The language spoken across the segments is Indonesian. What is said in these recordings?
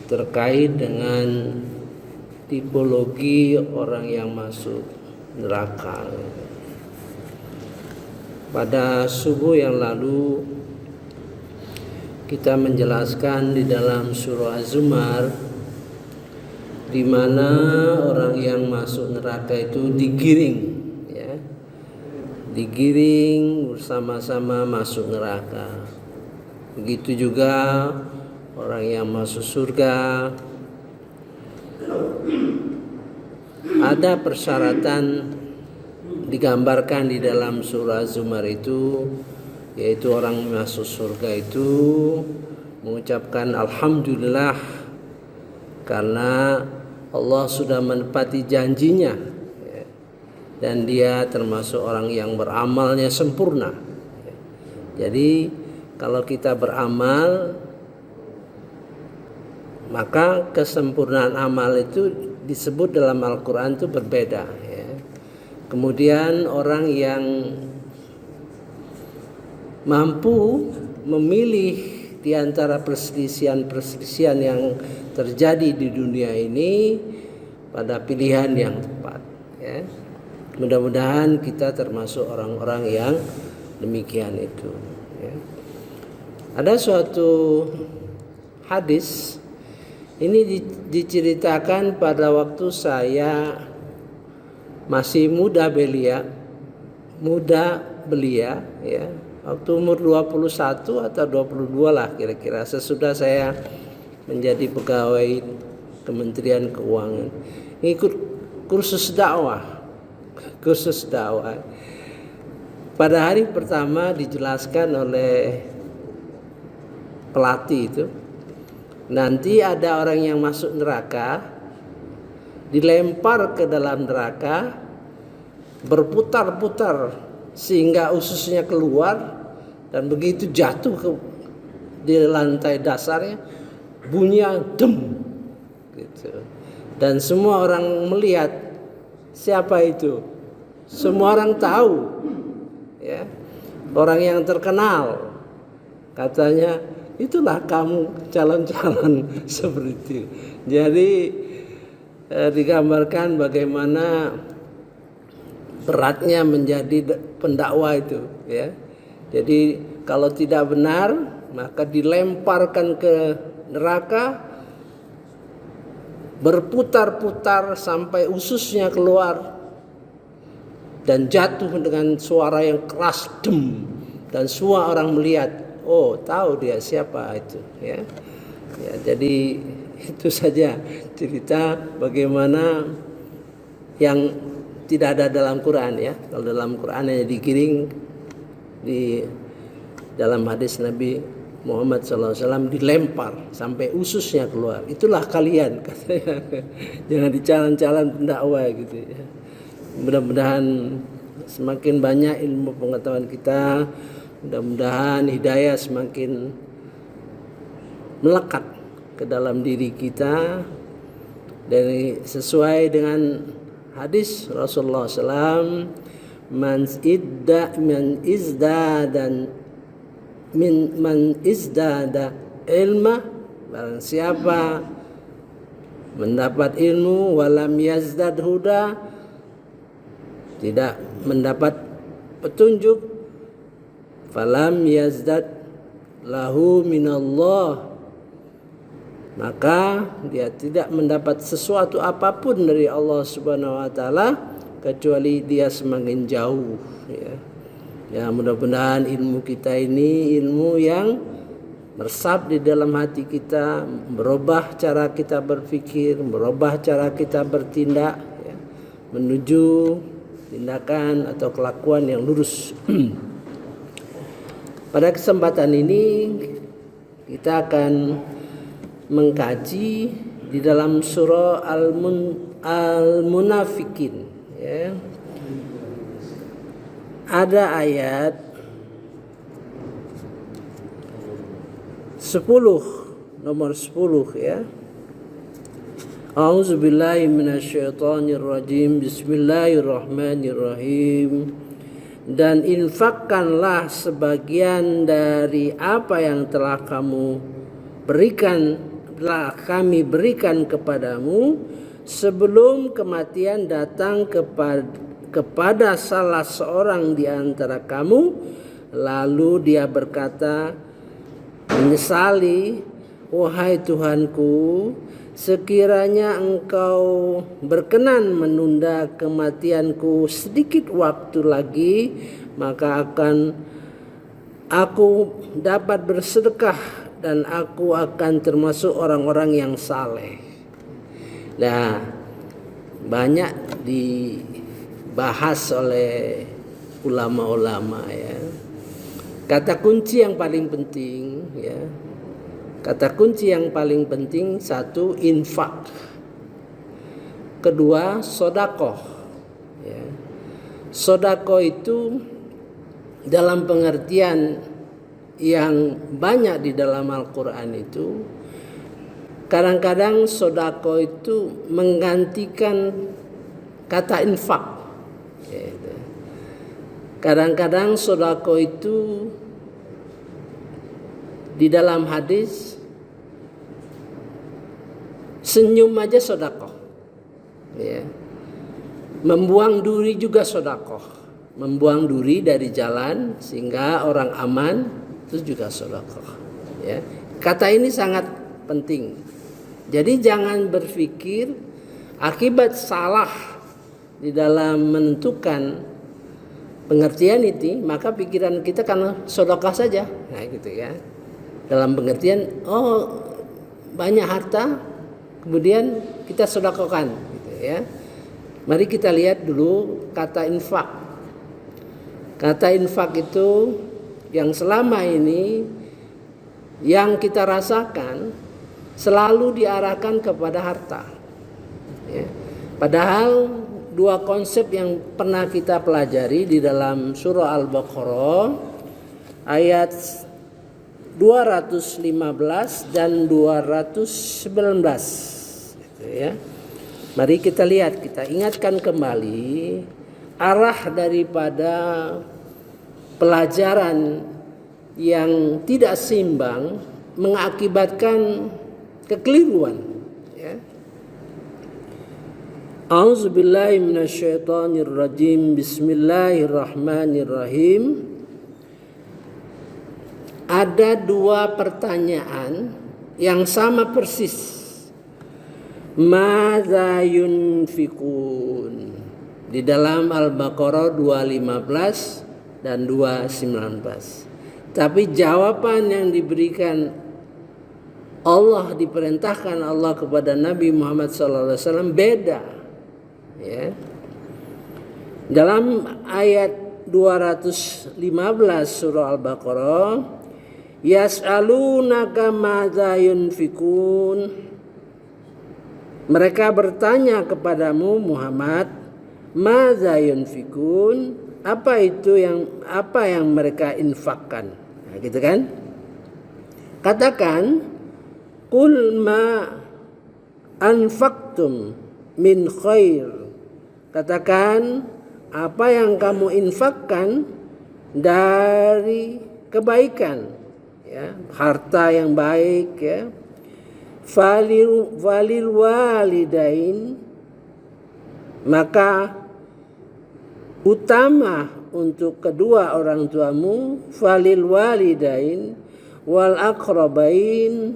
terkait dengan tipologi orang yang masuk neraka. Pada subuh yang lalu kita menjelaskan di dalam surah Az-Zumar di mana orang yang masuk neraka itu digiring, ya, digiring bersama-sama masuk neraka. Begitu juga orang yang masuk surga. Ada persyaratan digambarkan di dalam surah Az-Zumar itu, yaitu orang masuk surga itu mengucapkan alhamdulillah karena Allah sudah menepati janjinya, ya, dan dia termasuk orang yang beramalnya sempurna. Jadi kalau kita beramal, maka kesempurnaan amal itu disebut dalam Al-Quran itu berbeda, ya. Kemudian orang yang mampu memilih di antara perselisihan yang terjadi di dunia ini pada pilihan yang tepat, ya. Mudah-mudahan kita termasuk orang-orang yang demikian itu, ya. Ada suatu hadis ini diceritakan pada waktu saya masih muda belia, ya. Waktu umur 21 atau 22 lah kira-kira, sesudah saya menjadi pegawai Kementerian Keuangan. Ikut kursus dakwah. Pada hari pertama dijelaskan oleh pelatih itu, nanti ada orang yang masuk neraka, dilempar ke dalam neraka, berputar-putar sehingga ususnya keluar, dan begitu jatuh di lantai dasarnya bunyinya dem gitu. Dan semua orang melihat siapa itu, semua orang tahu, ya, orang yang terkenal. Katanya, itulah kamu calon-calon seperti itu. Jadi digambarkan bagaimana beratnya menjadi pendakwa itu, ya. Jadi kalau tidak benar maka dilemparkan ke neraka, berputar-putar sampai ususnya keluar dan jatuh dengan suara yang keras dem, dan semua orang melihat, oh tahu dia siapa itu, ya. Ya, jadi itu saja cerita bagaimana yang tidak ada dalam Quran, ya. Kalau dalam Quran hanya digiring di dalam hadis Nabi Muhammad SAW, dilempar sampai ususnya keluar. Itulah kalian, katanya. Jangan dicalan-calan pendakwa gitu, ya. Mudah-mudahan semakin banyak ilmu pengetahuan kita, mudah-mudahan hidayah semakin melekat ke dalam diri kita, dan sesuai dengan hadis Rasulullah SAW, man izdada ilma, barang siapa mendapat ilmu, walam yazdad huda, tidak mendapat petunjuk, falam yazdad lahu minallah, maka dia tidak mendapat sesuatu apapun dari Allah Subhanahu wa taala kecuali dia semakin jauh, ya. Ya, mudah-mudahan ilmu kita ini ilmu yang meresap di dalam hati kita, merubah cara kita berpikir, merubah cara kita bertindak, ya, menuju tindakan atau kelakuan yang lurus. Pada kesempatan ini kita akan mengkaji di dalam surah Al-Munafikin, ya. Ada ayat 10, nomor 10, ya. A'udzubillahi minasyaitonirrajim. Bismillahirrahmanirrahim. Dan infakkanlah sebagian dari apa yang telah kamu berikan telah kami berikan kepadamu sebelum kematian datang kepada salah seorang di antara kamu. Lalu dia berkata, menyesali, wahai Tuhanku, sekiranya engkau berkenan menunda kematianku sedikit waktu lagi, maka akan aku dapat bersedekah dan aku akan termasuk orang-orang yang saleh. Nah, banyak dibahas oleh ulama-ulama ya. Kata kunci yang paling penting ya. Kata kunci yang paling penting, satu, infak. Kedua, sodakoh ya. Sodakoh itu dalam pengertian yang banyak di dalam Al-Quran itu, kadang-kadang sodakoh itu menggantikan kata infak. Kadang-kadang sodakoh itu di dalam hadis, senyum aja sodakoh ya. Membuang duri juga sodakoh. Membuang duri dari jalan sehingga orang aman, itu juga sodakoh ya. Kata ini sangat penting. Jadi jangan berpikir akibat salah di dalam menentukan pengertian itu, maka pikiran kita karena sedekah saja. Nah gitu ya. Dalam pengertian, oh banyak harta, kemudian kita sedekahkan gitu ya. Mari kita lihat dulu kata infak. Kata infak itu yang selama ini yang kita rasakan selalu diarahkan kepada harta ya. Padahal dua konsep yang pernah kita pelajari di dalam surah Al-Baqarah ayat 215 dan 219 gitu ya. Mari kita lihat, kita ingatkan kembali arah daripada pelajaran yang tidak seimbang mengakibatkan kekeliruan ya. A'udzubillahi minasyaitonirrajim. Bismillahirrahmanirrahim. Ada dua pertanyaan yang sama persis. Madza yunfikun di dalam Al-Baqarah 215 dan 219. Tapi jawaban yang diberikan Allah, diperintahkan Allah kepada Nabi Muhammad SAW beda ya. Dalam ayat 215 surah Al-Baqarah, yas'alunaka madza yunfikun, mereka bertanya kepadamu Muhammad, madza yunfikun, apa yang mereka infakkan. Nah, gitu kan? Katakan, qul ma anfaqtum min khair. Katakan, apa yang kamu infakkan dari kebaikan ya, harta yang baik ya. Falil walidain, maka utama untuk kedua orang tuamu, falil walidain wal aqrabin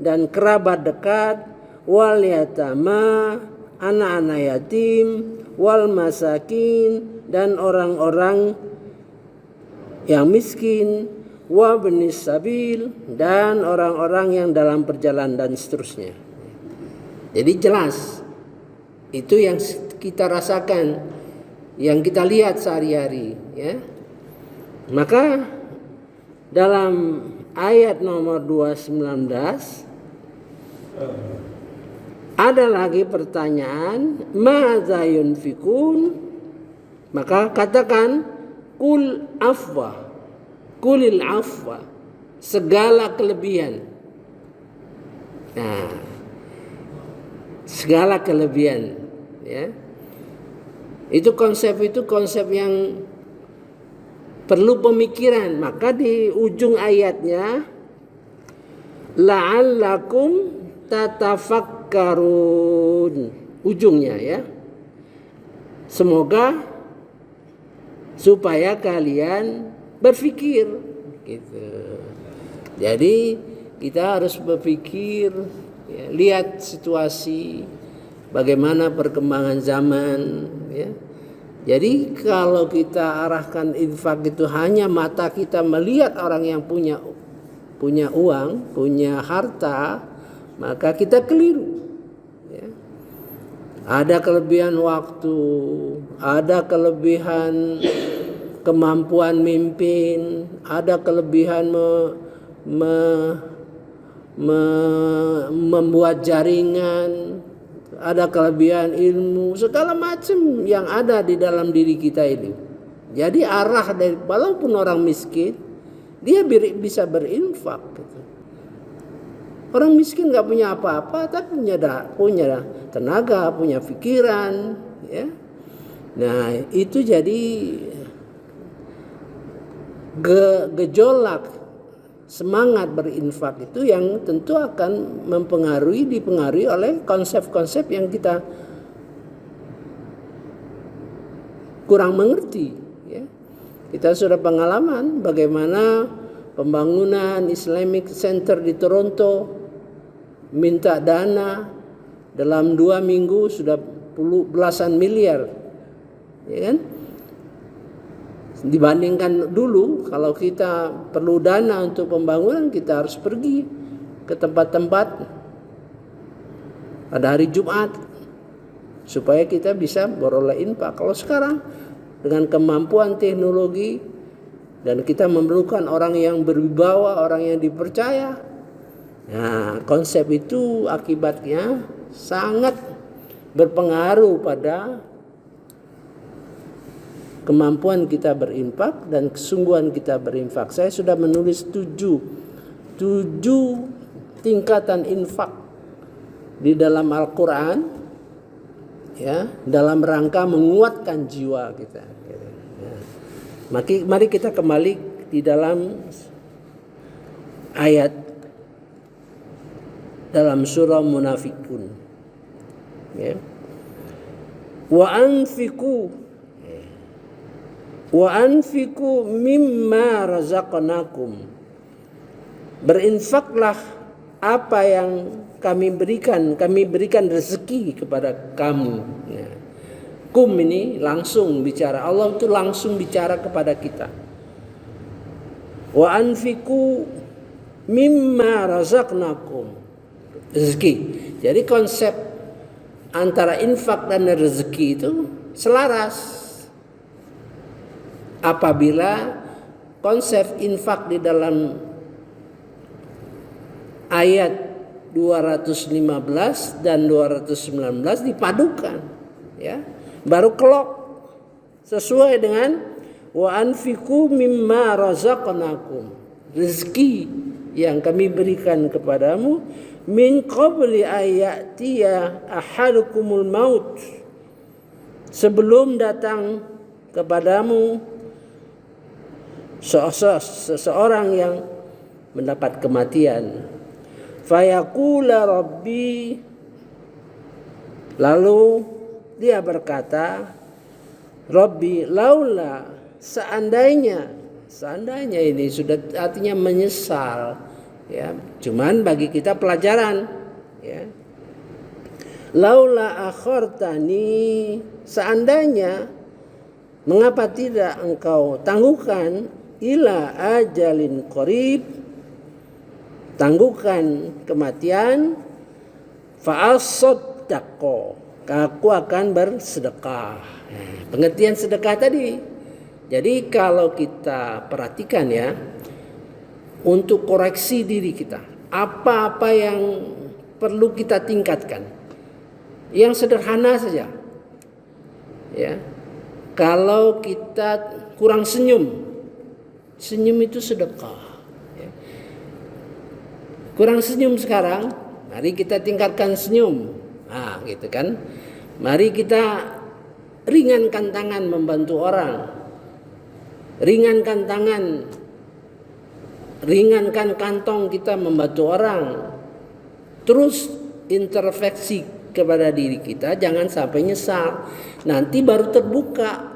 dan kerabat dekat, wal yatama anak-anak yatim, wal masakin dan orang-orang yang miskin, wa benis sabil dan orang-orang yang dalam perjalanan dan seterusnya. Jadi jelas itu yang kita rasakan, yang kita lihat sehari-hari ya. Maka dalam ayat nomor 219 ada lagi pertanyaan, madza yunfikun, maka katakan qul afwa, kulil afwa, segala kelebihan. Nah, segala kelebihan ya. Itu konsep yang perlu pemikiran. Maka di ujung ayatnya la'allakum tatafakkarun, ujungnya ya. Semoga supaya kalian berpikir gitu. Jadi kita harus berpikir ya, lihat situasi bagaimana perkembangan zaman ya. Jadi kalau kita arahkan infak itu hanya mata kita melihat orang yang punya uang, punya harta, maka kita keliru ya. Ada kelebihan waktu, ada kelebihan kemampuan mimpin, ada kelebihan membuat jaringan, ada kelebihan ilmu, segala macam yang ada di dalam diri kita ini. Jadi arah dari walaupun orang miskin, dia bisa berinfak. Gitu. Orang miskin nggak punya apa-apa, tapi punya tenaga, punya pikiran, ya. Nah itu jadi gejolak semangat berinfak itu yang tentu akan dipengaruhi oleh konsep-konsep yang kita kurang mengerti ya. Kita sudah pengalaman bagaimana pembangunan Islamic Center di Toronto minta dana dalam 2 minggu sudah belasan miliar ya kan. Dibandingkan dulu kalau kita perlu dana untuk pembangunan kita harus pergi ke tempat-tempat pada hari Jumat supaya kita bisa beroleh infak. Kalau sekarang dengan kemampuan teknologi dan kita memerlukan orang yang berwibawa, orang yang dipercaya. Nah, konsep itu akibatnya sangat berpengaruh pada kemampuan kita berinfak dan kesungguhan kita berinfak. Saya sudah menulis 7 tingkatan infak di dalam Al-Quran ya, dalam rangka menguatkan jiwa kita. Ya. Mari kita kembali di dalam ayat dalam surah Munafikun. Ya. Wa anfiku mimma razaqnakum. Berinfaklah apa yang kami berikan rezeki kepada kamu. Ya. Kum ini langsung bicara, Allah itu langsung bicara kepada kita. Wa anfiku mimma razaqnakum. Rezeki. Jadi konsep antara infak dan rezeki itu selaras. Apabila konsep infak di dalam ayat 215 dan 219 dipadukan ya, baru kelok sesuai dengan wa anfiqu mimma razaqnakum, rezeki yang kami berikan kepadamu min qabli ayatiya ahadukumul maut, sebelum datang kepadamu seseorang yang mendapat kematian. Fayaqula rabbi, lalu dia berkata, Rabbi laula, seandainya ini sudah artinya menyesal ya, cuman bagi kita pelajaran ya. Laula akhartani, seandainya, mengapa tidak engkau tangguhkan ila ajalin qarib, tangguhkan kematian, fa'asaddaqo, aku akan bersedekah. Pengertian sedekah tadi. Jadi kalau kita perhatikan ya, untuk koreksi diri kita, apa-apa yang perlu kita tingkatkan, yang sederhana saja ya. Kalau kita kurang senyum itu sedekah ya. Kurang senyum sekarang, mari kita tingkatkan senyum. Nah gitu kan. Mari kita ringankan tangan membantu orang, ringankan tangan ringankan kantong kita membantu orang, terus introspeksi kepada diri kita, jangan sampai nyesal. Nanti baru terbuka,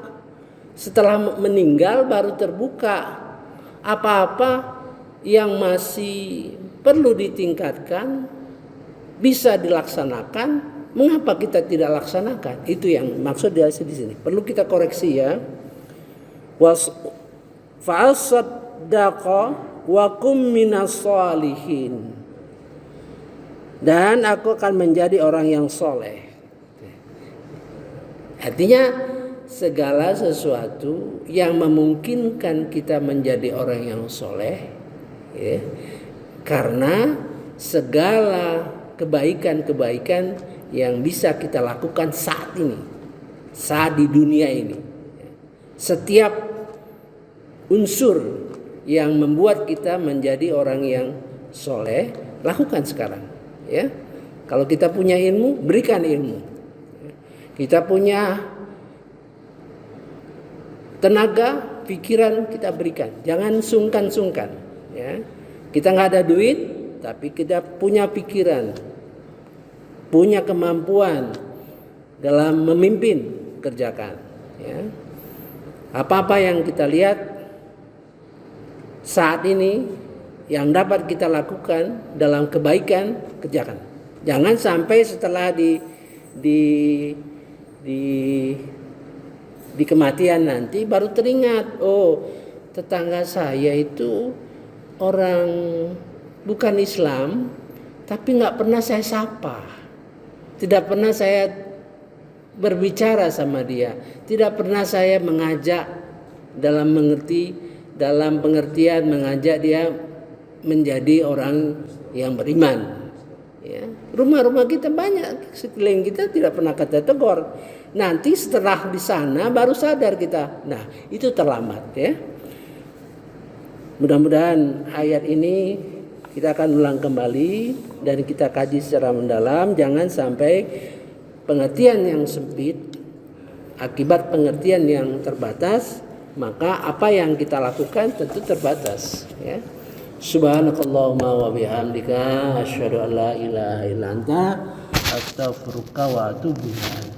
setelah meninggal baru terbuka apa-apa yang masih perlu ditingkatkan, bisa dilaksanakan, mengapa kita tidak laksanakan? Itu yang maksud di sini. Perlu kita koreksi ya. Fa'asaddaqa wa kum minas sholihin. Dan aku akan menjadi orang yang soleh. Artinya segala sesuatu yang memungkinkan kita menjadi orang yang soleh, ya, karena segala kebaikan-kebaikan yang bisa kita lakukan saat ini, saat di dunia ini. Setiap unsur yang membuat kita menjadi orang yang soleh, lakukan sekarang. Ya, kalau kita punya ilmu, berikan ilmu. Kita punya tenaga, pikiran, kita berikan. Jangan sungkan-sungkan. Ya, kita nggak ada duit, tapi kita punya pikiran, punya kemampuan dalam memimpin, kerjakan. Ya. Apa-apa yang kita lihat saat ini yang dapat kita lakukan dalam kebaikan, kerjakan. Jangan sampai setelah di kematian nanti baru teringat, oh tetangga saya itu orang bukan Islam, tapi nggak pernah saya sapa, tidak pernah saya berbicara sama dia, tidak pernah saya mengajak dalam pengertian mengajak dia menjadi orang yang beriman. Ya, rumah-rumah kita banyak sekeliling kita tidak pernah kita tegur. Nanti setelah di sana baru sadar kita. Nah, itu terlambat ya. Mudah-mudahan ayat ini kita akan ulang kembali dan kita kaji secara mendalam. Jangan sampai pengertian yang sempit akibat pengertian yang terbatas, maka apa yang kita lakukan tentu terbatas ya. Subhanakallahumma wa bihamdika asyhadu an la ilaha illa anta astaghfiruka wa atubu ilaik.